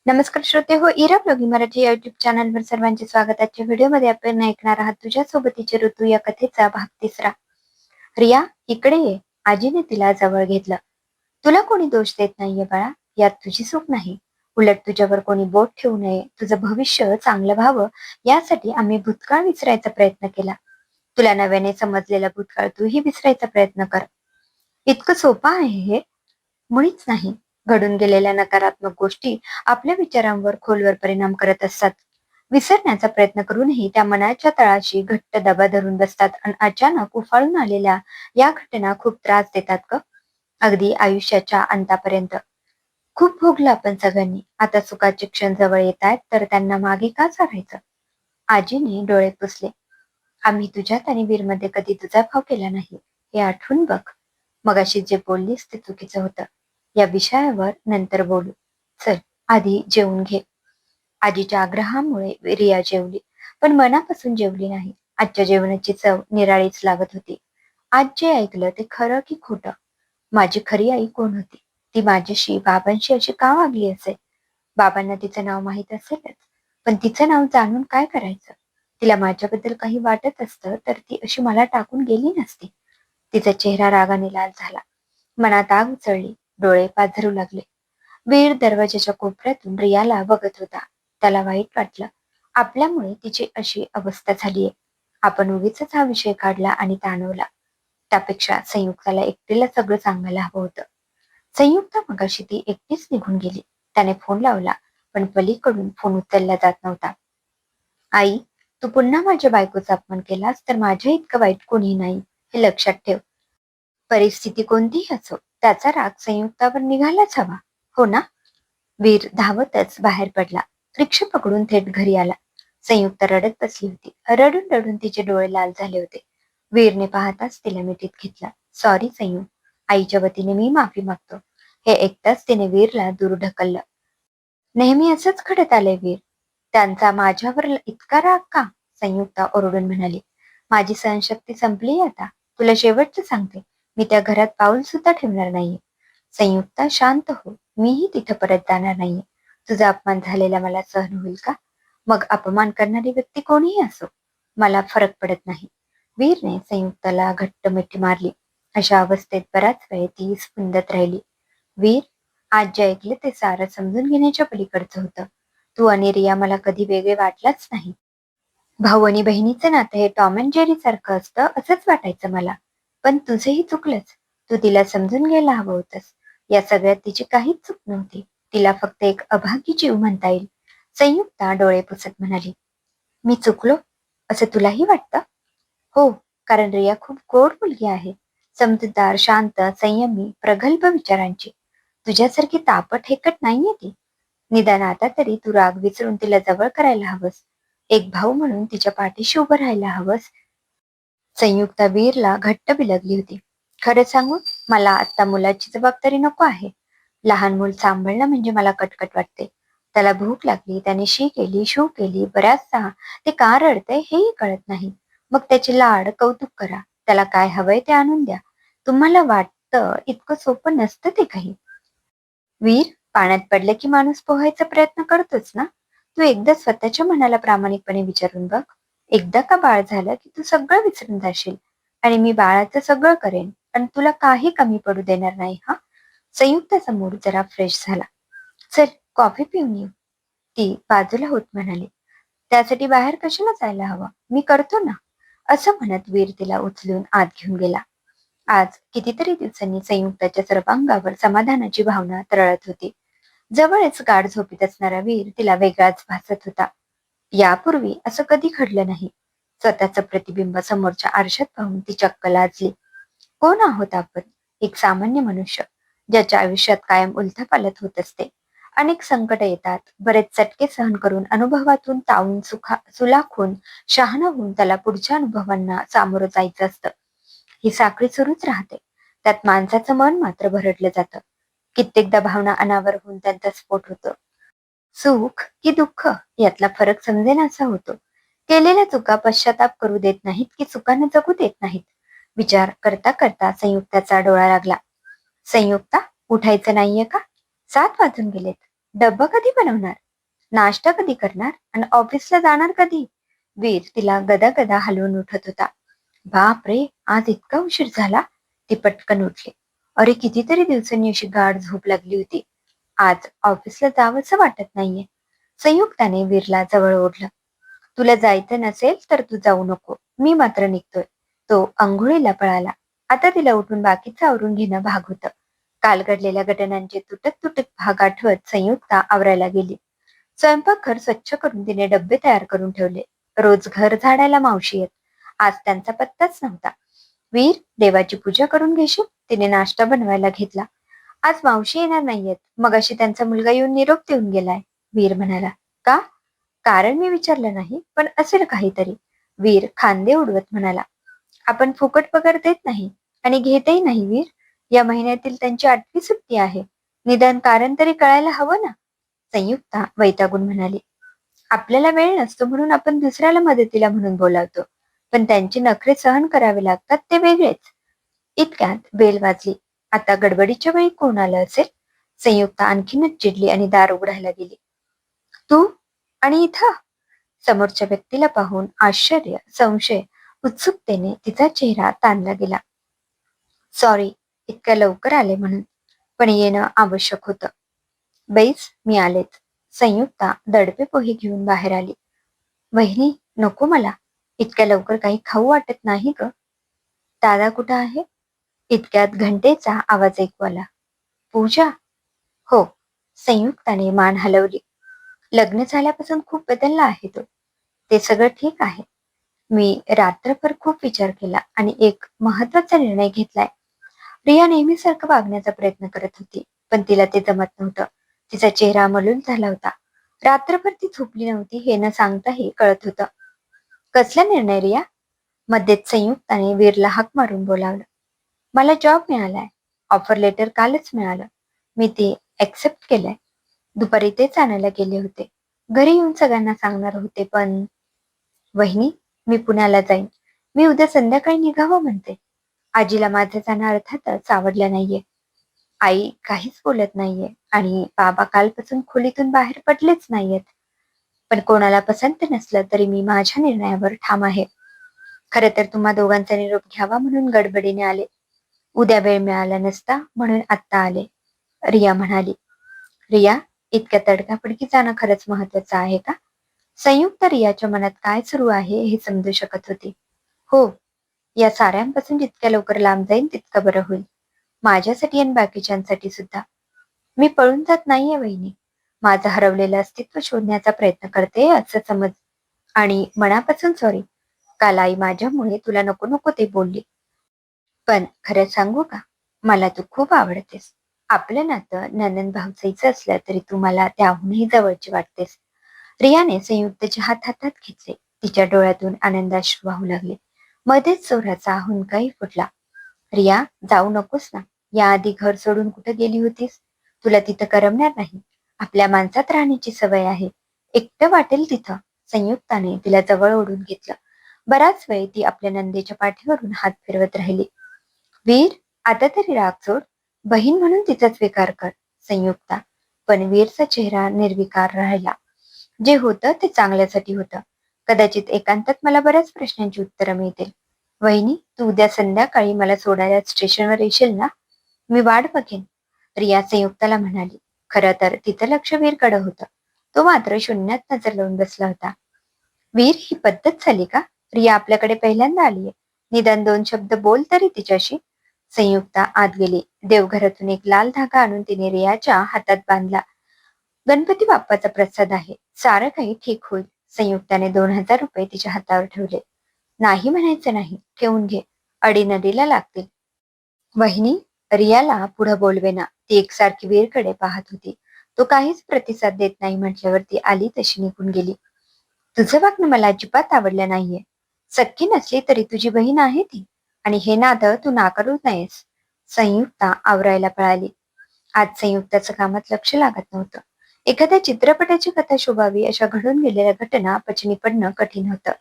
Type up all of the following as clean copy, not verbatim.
नमस्कार श्रोते हो, इरा ब्लॉगिंग मराठी या युट्यूब चॅनलवर सर्वांचे स्वागत. आजच्या व्हिडिओमध्ये आपण ऐकणार आहात तुझ्या सोबतीचे ऋतू या कथेचा भाग 3. रिया, इकडे ये. आजीने तिला जवळ घेतलं. तुला कोणी दोष देत नाहीये बाळा, यात तुझी चूक नाही. उलट तुझ्यावर कोणी बोट ठेवू नये, तुझं भविष्य चांगलं व्हावं यासाठी आम्ही भूतकाळ विसरायचा प्रयत्न केला. तुला नव्याने समजलेला भूतकाळ तूही विसरायचा प्रयत्न कर. इतकं सोपं आहे हे? मुळीच नाही. घडून गेलेल्या नकारात्मक गोष्टी आपल्या विचारांवर खोलवर परिणाम करत असतात. विसरण्याचा प्रयत्न करूनही त्या मनाच्या तळाशी घट्ट दबा धरून बसतात आणि अचानक उफाळून आलेल्या या घटना खूप त्रास देतात ग. अगदी आयुष्याच्या अंतापर्यंत. खूप भोगलं आपण सगळ्यांनी. आता सुखाचे क्षण जवळ येत आहेत तर त्यांना मागे का सारायचं? आजीने डोळे पुसले. आम्ही तुझ्यात आणि वीरमध्ये कधी दुजाभाव केला नाही, हे आठवून बघ. मगाशी जे बोललीस ते चुकीचं होतं. या विषयावर नंतर बोलू. चल, आधी जेवून घे. आजीच्या आग्रहामुळे रिया जेवली, पण मनापासून जेवली नाही. आजच्या जेवणाची चव निराळीच लागत होती. आज जे ऐकलं ते खरं की खोटं? माझी खरी आई कोण होती? ती माझ्याशी, बाबांशी अशी का वागली असेल? बाबांना तिचं नाव माहीत असेलच, पण तिचं नाव जाणून काय करायचं? तिला माझ्याबद्दल काही वाटत असतं तर ती अशी मला टाकून गेली नसती. तिचा चेहरा रागाने लाल झाला. मनात आग उचळली. डोळे पाझरू लागले. वीर दरवाजाच्या कोपऱ्यातून रियाला बघत होता. त्याला वाईट वाटलं. आपल्यामुळे तिची अशी अवस्था झालीये. आपण उगीच हा विषय काढला आणि ताणवला. त्यापेक्षा संयुक्ताला एकटीला सगळं सांगायला हवं होतं. संयुक्ता मगाशी ती एकटीच निघून गेली. त्याने फोन लावला, पण पलीकडून फोन उचलला जात नव्हता. आई, तू पुन्हा माझ्या बायकोचा अपमान केलास तर माझ्या इतकं वाईट कोणी नाही, हे लक्षात ठेव. परिस्थिती कोणतीही असो, त्याचा राग संयुक्तावर निघालाच हवा, हो ना? वीर धावतच बाहेर पडला. रिक्षा पकडून थेट घरी आला. संयुक्त रडत बसली होती. रडून रडून तिचे डोळे लाल झाले होते. वीरने पाहताच तिला मिठीत घेतला. सॉरी संयू, आईच्या वतीने मी माफी मागतो. हे ऐकताच तिने वीरला दूर ढकललं. नेहमी असंच घडत आलंय वीर. त्यांचा माझ्यावर इतका राग का? संयुक्ता ओरडून म्हणाली. माझी सहनशक्ती संपली आता. तुला शेवटचं सांगते, मी त्या घरात पाऊल सुद्धा ठेवणार नाहीये. संयुक्ता, शांत हो. मीही तिथं परत जाणार नाहीये. तुझा अपमान झालेला मला सहन होईल का? मग अपमान करणारी व्यक्ती कोणीही असो, मला फरक पडत नाही. वीरने संयुक्ताला घट्ट मिठी मारली. अशा अवस्थेत बराच वेळ ती स्पंदत राहिली. वीर, आज जे ऐकले ते सारं समजून घेण्याच्या पलीकडचं होतं. तू आणि रिया मला कधी वेगळे वाटलाच नाही. भाऊ आणि बहिणीचं नातं हे टॉम अँड जेरी सारखं असतं असंच वाटायचं मला. पण तुझंही चुकलंच. तू तिला समजून घ्यायला हवं होतंस. या सगळ्यात तिची काहीच चूक नव्हती. तिला फक्त एक अभागी जीव म्हणता येईल. संयुक्ता डोळे पुसत म्हणाली. मी चुकलो असं तुलाही वाटतं? हो, कारण रिया खूप गोड मुलगी आहे. समजूतदार, शांत, संयमी, प्रगल्भ विचारांची. तुझ्यासारखी तापट हेकट नाहीये ती. निदान आता तरी तू राग विसरून तिला जवळ करायला हवंस. एक भाऊ म्हणून तिच्या पाठीशी उभं राहायला हवंस. संयुक्ता वीरला घट्ट बिलगली होती. खरं सांगू, मला आता मुलाची जबाबदारी नको आहे. लहान मूल सांभाळणं म्हणजे मला कटकट वाटते. त्याला भूक लागली, त्याने शी केली, शू केली, बऱ्याचदा ते का रडतंय हेही कळत नाही. मग त्याचे लाड, कौतुक करा. त्याला काय हवंय ते आणून द्या. तुम्हाला वाटतं इतकं सोपं नसतं ते काही. वीर, पाण्यात पडलं की माणूस पोहायचा प्रयत्न करतोच ना? तू एकदा स्वतःच्या मनाला प्रामाणिकपणे विचारून बघ. एकदा का बाळ झालं की तू सगळं विसरून जाशील आणि मी बाळाचं सगळं करेन, पण तुला काही कमी पडू देणार नाही हा. संयुक्ताचा मूड जरा फ्रेश झाला. चल, कॉफी पिऊन येऊ. ती बाजूला होत म्हणाली. त्यासाठी बाहेर कशाला जायला हवं? मी करतो ना. असं म्हणत वीर तिला उचलून आत घेऊन गेला. आज कितीतरी दिवसांनी संयुक्ताच्या सर्वांगावर समाधानाची भावना तरळत होती. जवळच गाढ झोपीत असणारा वीर तिला वेगळाच भासत होता. यापूर्वी असं कधी घडलं नाही. स्वतःचं प्रतिबिंब समोरच्या आरशात पाहून ती चक्क लाजली. कोण आहोत आपण? एक सामान्य मनुष्य, ज्याच्या आयुष्यात कायम उलथापालथ होत असते. अनेक संकट येतात. बरेच चटके सहन करून, अनुभवातून तावून, सुलाखून, शहाणा होऊन त्याला पुढच्या अनुभवांना सामोरं जायचं असतं. ही साखळी सुरूच राहते. त्यात माणसाचं मन मात्र भरडलं जातं. कित्येकदा भावना अनावर होऊन त्यांचा स्फोट होतो. सुख की दुःख यातला फरक समजेनासा होतो. केलेल्या चुका पश्चाताप करू देत नाहीत की चुकांना जगू देत नाहीत. विचार करता करता संयुक्ताचा डोळा लागला. संयुक्ता, उठायचं नाहीये का? 7 वाजून गेलेत. डब्बा कधी बनवणार, नाश्ता कधी करणार आणि ऑफिसला जाणार कधी? वीर तिला गदा हलवून उठत होता. बाप रे, आज इतका उशीर झाला. ती पटकन उठली. अरे, कितीतरी दिवसांनी अशी गाढ झोप लागली होती. आज ऑफिसला जावंसं वाटत नाहीये. संयुक्ताने वीरला जवळ ओढलं. तुला जायचं नसेल तर तू जाऊ नको, मी मात्र निघतोय. तो अंघोळीला पळाला. आता तिला उठून बाकीचं आवरून घेणं भाग होतं. काल घडलेल्या घटनांचे तुटक तुटक भाग आठवत संयुक्ता आवरायला गेली. स्वयंपाकघर स्वच्छ करून तिने डब्बे तयार करून ठेवले. रोज घर झाडायला मावशी येत. आज त्यांचा पत्ताच नव्हता. वीर, देवाची पूजा करून घेशील? तिने नाश्ता बनवायला घेतला. आज मावशी येणार नाहीयेत, मगाशी त्यांचा मुलगा येऊन निरोप देऊन गेलाय. वीर म्हणाला. का? कारण मी विचारलं नाही, पण असेल काहीतरी. वीर खांदे उडवत म्हणाला. आपण फुकट पगार देत नाही आणि घेतही नाही वीर. या महिन्यातील त्यांची 8वी सुट्टी आहे. निदान कारण तरी कळायला हवं ना. संयुक्ता वैतागून म्हणाली. आपल्याला वेळ नसतो म्हणून आपण दुसऱ्याला मदतीला म्हणून बोलावतो, पण त्यांचे नखरे सहन करावे लागतात ते वेगळेच. इतक्यात बेल वाजली. आता गडबडीच्या वेळी कोण आलं असेल? संयुक्ता आणखीनच चिडली आणि दार उघडायला गेली. तू आणि इथं? समोरच्या व्यक्तीला पाहून आश्चर्य, संशय, उत्सुकतेने तिचा चेहरा ताणला गेला. सॉरी, इतक्या लवकर आले म्हणून, पण येणं आवश्यक होतं. बैस, मी आलेच. संयुक्ता दडपे पोहे घेऊन बाहेर आली. वहिनी, नको मला. इतक्या लवकर काही खाऊ वाटत नाही ग. दादा कुठं आहे? इतक्यात घंटेचा आवाज ऐकू आला. पूजा? हो. संयुक्ताने मान हलवली. लग्न झाल्यापासून खूप बदलला आहे तो. ते सगळं ठीक आहे. मी रात्रभर खूप विचार केला आणि एक महत्वाचा निर्णय घेतलाय. रिया नेहमीसारखं वागण्याचा प्रयत्न करत होती, पण तिला ते जमत नव्हतं. तिचा चेहरा मलूल झाला होता. रात्रभर ती झोपली नव्हती हे न सांगताही कळत होतं. कसला निर्णय रिया? मध्येच संयुक्ताने वीरला हाक मारून बोलावलं. मला जॉब मिळालाय. ऑफर लेटर कालच मिळालं. मी ते ऍक्सेप्ट केलंय. दुपारी तेच आणायला गेले होते. घरी येऊन सगळ्यांना सांगणार होते, पण वहिनी, मी पुण्याला जाईन. मी उद्या संध्याकाळी निघावं म्हणते. आजीला माझं जाणं अर्थातच आवडलं नाहीये. आई काहीच बोलत नाहीये आणि बाबा कालपासून खोलीतून बाहेर पडलेच नाहीयेत. पण कोणाला पसंत नसलं तरी मी माझ्या निर्णयावर ठाम आहे. खरं तर तुम्हा दोघांचा निरोप घ्यावा म्हणून गडबडीने आले. उद्या वेळ मिळाला नसता म्हणून आत्ता आले. रिया म्हणाली. रिया, इतक्या तडकाफडकी जाणं खरंच महत्वाचं आहे का? संयुक्त रियाच्या मनात काय सुरू आहे हे समजू शकत होती. हो, या साऱ्यांपासून जितक्या लवकर लांब जाईन तितकं बरं होईल. माझ्यासाठी आणि बाकीच्यांसाठी सुद्धा. मी पळून जात नाहीये वहिनी. माझं हरवलेलं अस्तित्व शोधण्याचा प्रयत्न करते असं समज. आणि मनापासून सॉरी. काल आई माझ्यामुळे तुला नको नको ते बोलली. पण खरं सांगू का? मला तू खूप आवडतेस. आपलं नातं नणंद भावजाईचं असलं तरी तू मला त्याहूनही जवळची वाटतेस. रियाने संयुक्तचे हात हातात घेतले. तिच्या डोळ्यातून आनंदाश्रू वाहू लागले. मध्येच जोराचा हुंदकाही फुटला. रिया, जाऊ नकोस ना. याआधी घर सोडून कुठे गेली होतीस? तुला तिथं करमणार नाही. आपल्या माणसात राहण्याची सवय आहे. एकटं वाटेल तिथं. संयुक्ताने तिला जवळ ओढून घेतलं. बराच वेळ ती आपल्या नंदेच्या पाठीवरून हात फिरवत राहिली. वीर, आता तरी राग सोड. बहीण म्हणून तिचा स्वीकार कर. संयुक्ता. पण वीरचा चेहरा निर्विकार राहिला. जे होतं ते चांगल्यासाठी होतं. कदाचित एकांतात मला बऱ्याच प्रश्नांची उत्तरं मिळतील. वहिनी, तू उद्या संध्याकाळी मला सोडायला स्टेशनवर येशील ना? मी वाट बघेन. रिया संयुक्ताला म्हणाली. खरं तर तिचं लक्ष वीरकडे होतं. तो मात्र शून्यात नजर लावून बसला होता. वीर, ही पद्धत झाली का? रिया आपल्याकडे पहिल्यांदा आलीये. निदान 2 शब्द बोल तरी तिच्याशी. संयुक्ता आत गेली. देवघरातून एक लाल धागा आणून तिने रियाच्या हातात बांधला. गणपती बाप्पाचा प्रसाद आहे. सारं काही ठीक होईल. संयुक्ताने 2,000 रुपये तिच्या हातावर ठेवले. नाही म्हणायचं नाही. ठेवून घे. अडीनडीला लागतील. वहिनी, रियाला पुढं बोलवेना. ती एकसारखी वीरकडे पाहत होती. तो काहीच प्रतिसाद देत नाही म्हटल्यावर ती आली तशी निघून गेली. तुझं वागणं मला अजिबात आवडलं नाहीये. सख्खी नसली तरी तुझी बहीण आहे ती. आणि हे नातं तू नाकारू नयेस. संयुक्ता आवरायला पळाली. आज संयुक्ताचं कामात लक्ष लागत नव्हतं. एखाद्या चित्रपटाची कथा शोभावी अशा घडून गेलेल्या घटना पचनी पडणं कठीण होतं.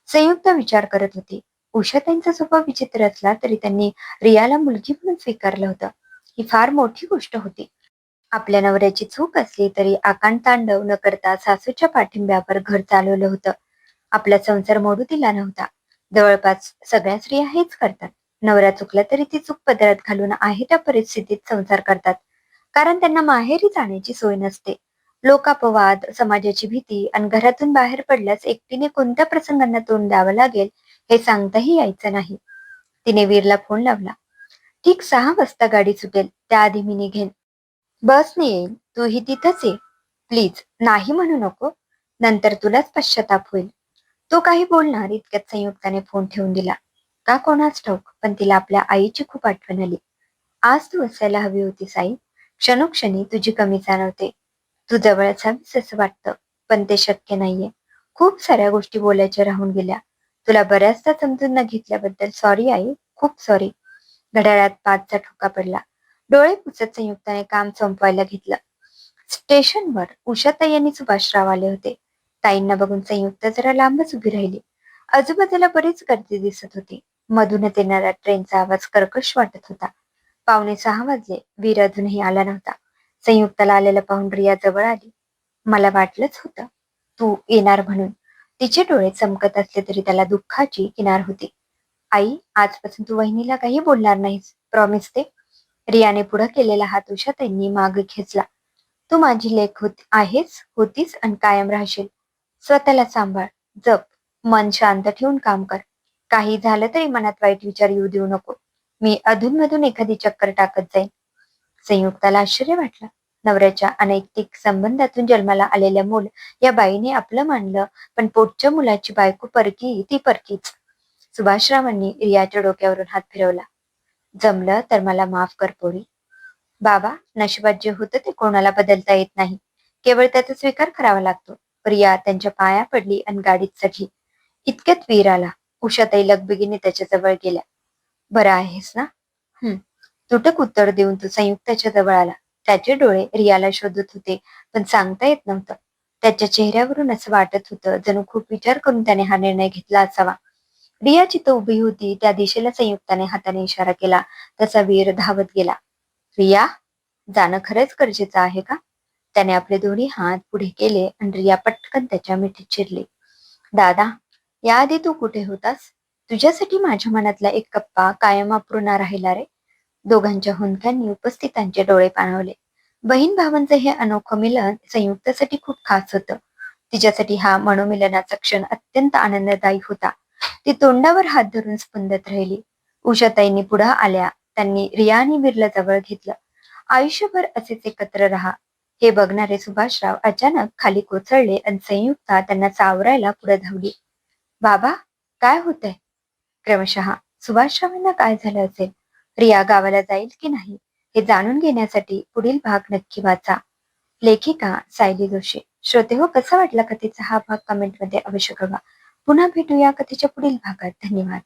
संयुक्त विचार करत होती. उषाताईंचा स्वभाव विचित्र असला तरी त्यांनी रियाला मुलगी म्हणून स्वीकारलं होतं. ही फार मोठी गोष्ट होती. आपल्या नवऱ्याची चूक असली तरी आकांतांडव न करता सासूच्या पाठिंब्यावर घर चालवलं होतं. आपला संसार मोडू दिला नव्हता. जवळपास सगळ्या स्त्रिया हेच करतात. नवरा चुकला तरी ती चूक पदरात घालून आहे त्या परिस्थितीत संसार करतात. कारण त्यांना माहेरी जाण्याची सोय नसते. लोकापवाद, समाजाची भीती आणि घरातून बाहेर पडल्यास एकटीने कोणत्या प्रसंगांना तोंड द्यावं लागेल हे सांगताही यायचं नाही. तिने वीरला फोन लावला. ठीक 6 वाजता गाडी सुटेल, त्याआधी मी निघेन. बसने येईन, तूही तिथंच ये. प्लीज नाही म्हणू नको, नंतर तुलाच पश्चाताप होईल. तो काही बोलणार इतक्यात संयुक्ताने फोन ठेवून दिला. का कोणास ठाऊक, पण तिला आपल्या आईची खूप आठवण आली. आज तू असायला हवी होतीस आई. क्षणोक्षणी तुझी कमी जाणवते. तू जवळ असावीस असं वाटतं, पण ते शक्य नाहीये. खूप साऱ्या गोष्टी बोलायच्या राहून गेल्या. तुला बऱ्याचदा समजून न घेतल्याबद्दल सॉरी आई, खूप सॉरी. घड्याळात 5चा ठोका पडला. डोळे पुसत संयुक्ताने काम संपवायला घेतलं. स्टेशनवर उषाताई आणि सुभाषराव आले होते. ताईंना बघून संयुक्त जरा लांबच उभी राहिली. आजूबाजूला बरीच गर्दी दिसत होती. मधूनच येणारा ट्रेनचा आवाज कर्कश वाटत होता. 5:45 वाजले. वीर अजूनही आला नव्हता. संयुक्ताला आलेला पाहून रिया जवळ आली. मला वाटलंच होतं तू येणार म्हणून. तिचे डोळे चमकत असले तरी त्याला दुःखाची किनार होती. आई, आजपासून तू वहिनीला काही बोलणार नाहीस, प्रॉमिस दे. रियाने पुढे केलेला हात उषाताईंनी मागे खेचला. तू माझी लेक आहेस, होतीस आणि कायम राहशील. स्वतःला सांभाळ, जप, मन शांत ठेवून काम कर. काही झालं तरी मनात वाईट विचार येऊ देऊ नको. मी अधूनमधून एखादी चक्कर टाकत जाईन. संयुक्ताला आश्चर्य वाटलं. नवऱ्याच्या अनैतिक संबंधातून जन्माला आलेल्या मूल या बाईने आपलं मानलं, पण पोटच्या मुलाची बायको परकी ती परकीच. सुभाषरावांनी रियाच्या डोक्यावरून हात फिरवला. जमलं तर मला माफ कर पोरी. बाबा, नशिबात जे होतं ते कोणाला बदलता येत नाही. केवळ त्याचा स्वीकार करावा लागतो. रिया त्यांच्या पाया पडली आणि गाडीत चढली. इतक्यात वीर आला. उषाताई लगबगीने त्याच्याजवळ गेल्या. बरं आहेस ना? तुटक उत्तर देऊन तो संयुक्ताच्या जवळ आला. त्याचे डोळे रियाला शोधत होते, पण सांगता येत नव्हतं. त्याच्या चेहऱ्यावरून असं वाटत होतं जणू खूप विचार करून त्याने हा निर्णय घेतला असावा. रिया जिथं उभी होती त्या दिशेला संयुक्ताने हाताने इशारा केला. तसा वीर धावत गेला. रिया, जाणं खरंच गरजेचं आहे का? त्याने आपले दोन्ही हात पुढे केले आणि रिया पटकन त्याच्या मिठीत शिरली. दादा, याआधी तू कुठे होतास? तुझ्यासाठी माझ्या मनातला एक कप्पा कायम अपूर्ण राहिला रे. दोघांच्या हुंदक्यांनी उपस्थितांचे डोळे पाणावले. बहीण भावांचे हे अनोखं मिलन संयुक्तासाठी खूप खास होतं. तिच्यासाठी हा मनोमिलनाचा क्षण अत्यंत आनंददायी होता. ती तोंडावर हात धरून स्पंदत राहिली. उषाताईंनी पुढे आल्या. त्यांनी रिया आणि वीरला जवळ घेतलं. आयुष्यभर असेच एकत्र राहा. हे बघणारे सुभाषराव अचानक खाली कोसळले आणि संयुक्ता त्यांना चावरायला पुढे धावली. बाबा, काय होतंय? क्रमशः सुभाषरावांना काय झालं असेल? रिया गावाला जाईल की नाही हे जाणून घेण्यासाठी पुढील भाग नक्की वाचा. लेखिका सायली जोशी. श्रोते हो, कसा वाटला कथेचा हा भाग कमेंटमध्ये अवश्य कळवा. पुन्हा भेटूया कथेच्या पुढील भागात. धन्यवाद.